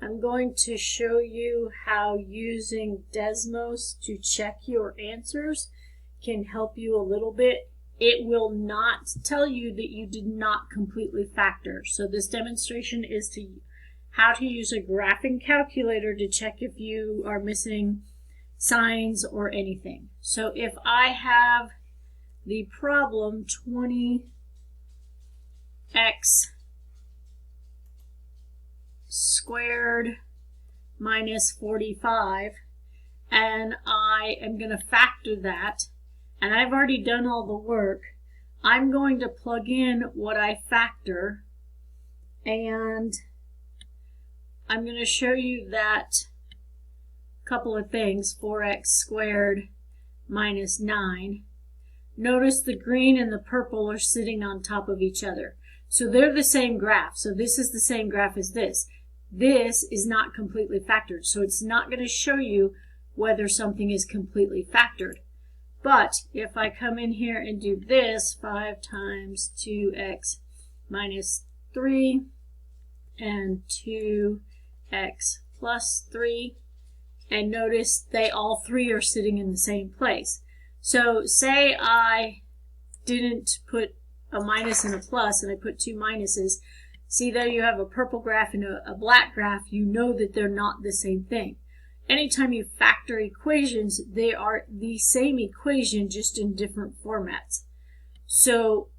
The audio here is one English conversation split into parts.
I'm going to show you how using Desmos to check your answers can help you a little bit. It will not tell you that you did not completely factor. So this demonstration is to how to use a graphing calculator to check if you are missing signs or anything. So if I have the problem 20x squared minus 45, and I am going to factor that, and I've already done all the work, I'm going to plug in what I factor, and I'm going to show you that couple of things. 4x squared minus 9. Notice the green and the purple are sitting on top of each other. So they're the same graph. So this is the same graph as this. This is not completely factored. So it's not going to show you whether something is completely factored. But if I come in here and do this, 5 times 2x minus 3 and 2x plus 3, and notice they all three are sitting in the same place. So say I didn't put a minus and a plus and I put two minuses. See, there you have a purple graph and a black graph. You know that they're not the same thing. Anytime you factor equations, they are the same equation, just in different formats. So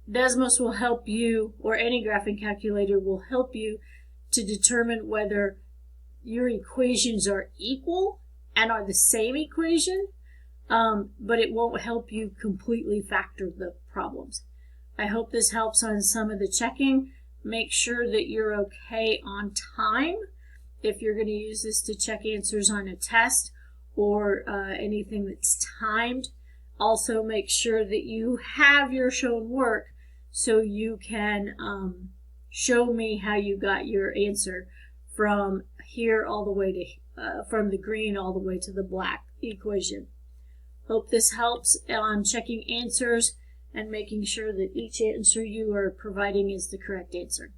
Desmos will help you, or any graphing calculator will help you to determine whether your equations are equal and are the same equation, but it won't help you completely factor the problems. I hope this helps on some of the checking. Make sure that you're okay on time if you're going to use this to check answers on a test or anything that's timed. Also make sure that you have your shown work so you can show me how you got your answer from here all the way to from the green all the way to the black equation. Hope this helps on checking answers and making sure that each answer you are providing is the correct answer.